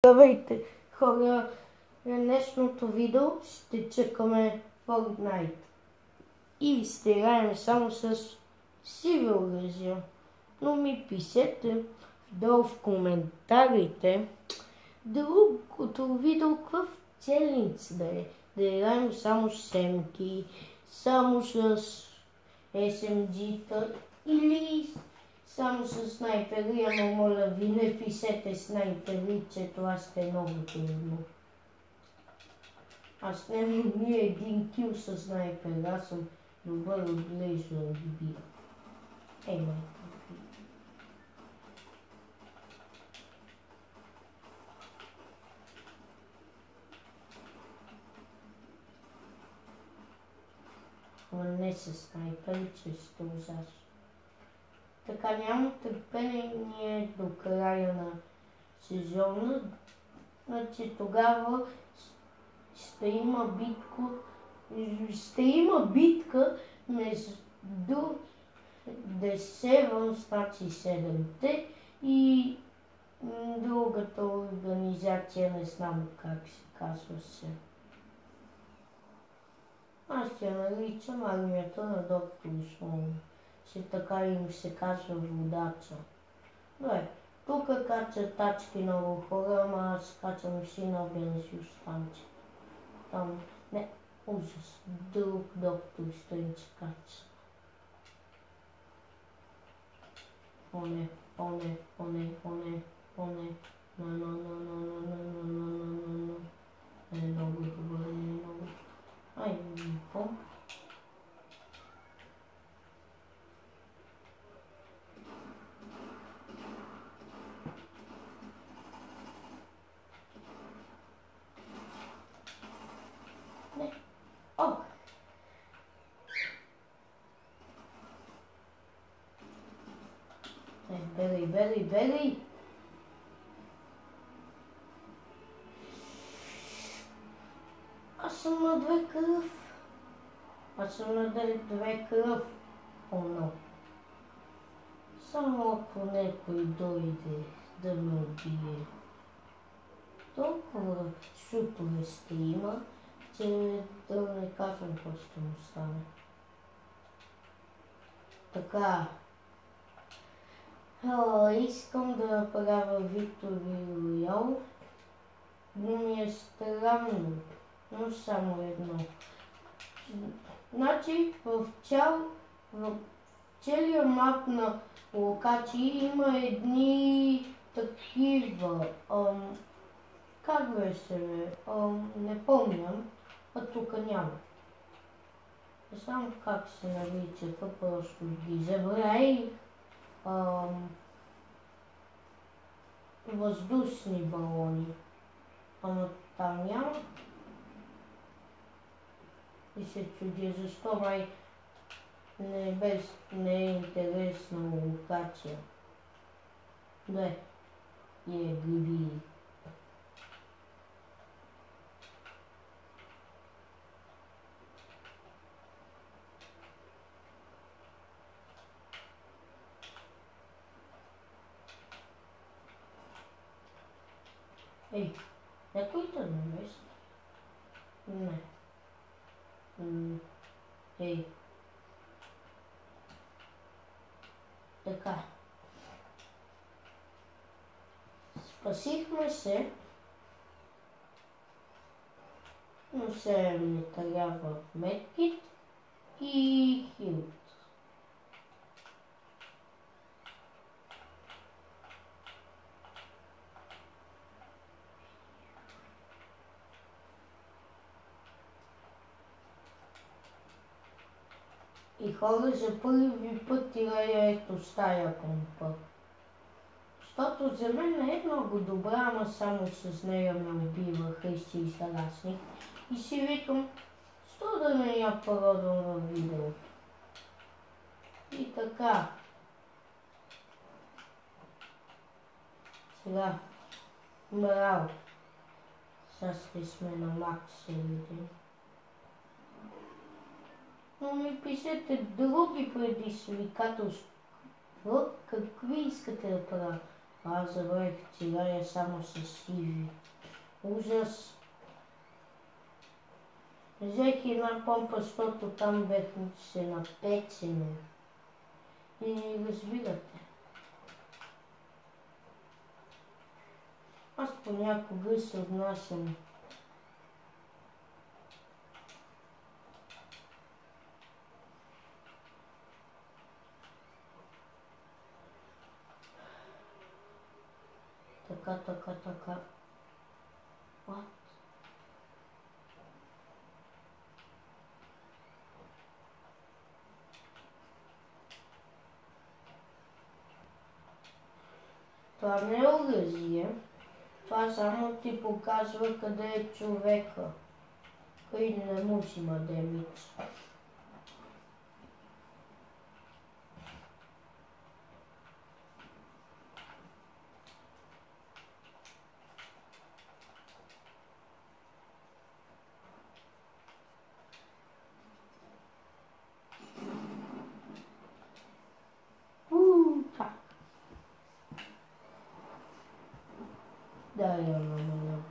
Здравейте, хора! В днешното видео ще чекаме Fortnite и ще играем само с сиви оръжия. Но ми пишете долу в коментарите другото видео какъв челендж да е. Да играем само с семки, само с SMG-та или само с снайпери, ама моля ви не пишете снайпери, че това ще е много трудно. Аз нямам ни един кил с снайпер, аз съм добър отблизо да ги бия. Ей, майка. Ама не с снайпери, че ще ужасно. Така нямам търпение до края на сезона. Значи тогава ще има битка между The Seven, значи 7-те и другата организация, не знам как се казва се. Аз я наричам армията на доктор Слон. Че така им се казва водача. Добре, тук качат тачки много хора, ама аз качам си на бензиностанция. Там, не, ужас, друг доктор Стрендж кача. О не, не, много добре, не много. Ай, не помня. О! Бери! Аз съм на две кръв. О, но. Само ако някой дойде да ме убие. Толкова шутове ще има, че да не казвам какво ще му стане. Така. Искам да направя Victory Royale. Но ми е странно. Но само едно. Значи в целия мап на локации има едни такива. Как беше? Не помням. А тук няма. Не знам как се наричаха, просто ги забравих. Въздушни балони. Ама там няма. И се чудя защо май не е интересна локация. Да, гриби. Ей, някой да не беше? Не. Ей. Така. Спасихме се. Но се ми трябва медкит и хилт. И хора, за първи път играя ето с тая помпа. Защото за мен не е много добра, ама само с нея ме убиваха и си израсних. И си викам, що да не я пародвам във видеото. И така. Сега. Браво. Сега ще сме на макс един. Но ми пишете други предизвикателства. Какви искате да правя? Аз забравих цигаря само с сиви. Ужас. Взех една помпа, защото там бех се напечене. И не разбирате. Аз понякога се отнасям. Така. What? Това не е оръжие. Това само ти показва къде е човека. Кой не му взима демидж. Так. Да, я намаля.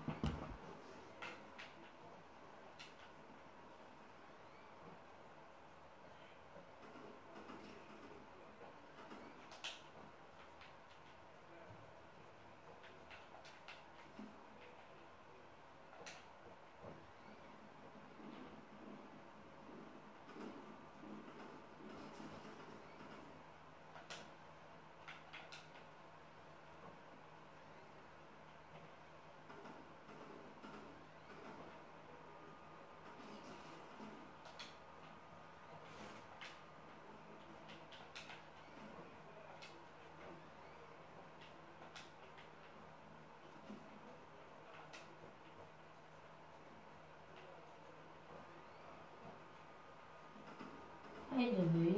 Айде бе,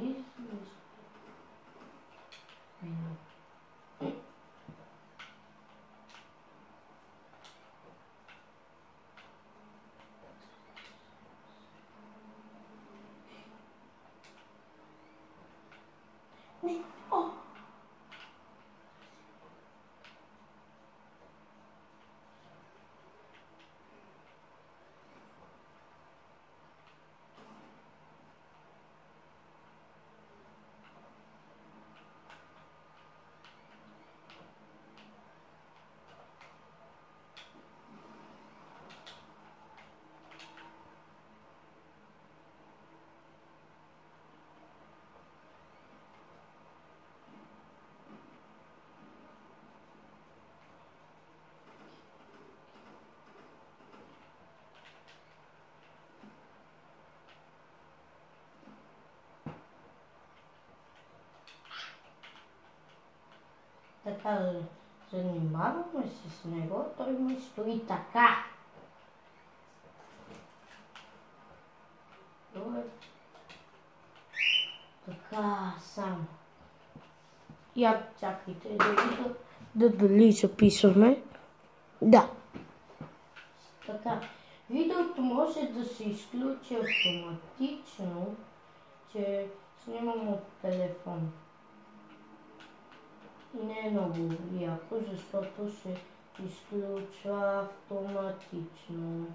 не. О! Така, занимаваме се с него, той ми стои така. Добре. Така, само. Я, чакайте да видя дали записваме. Да. Така, видеото може да се изключи автоматично, че снимам от телефон. И не е много яко, защото се изключва автоматично.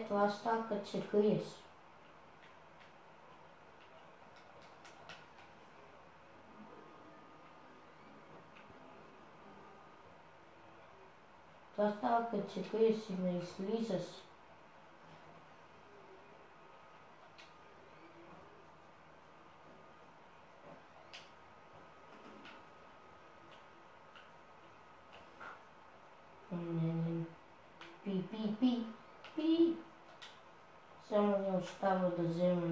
Това става, като се криеш. Това става като че крие си не излиза си. Пи. Само не остава да взема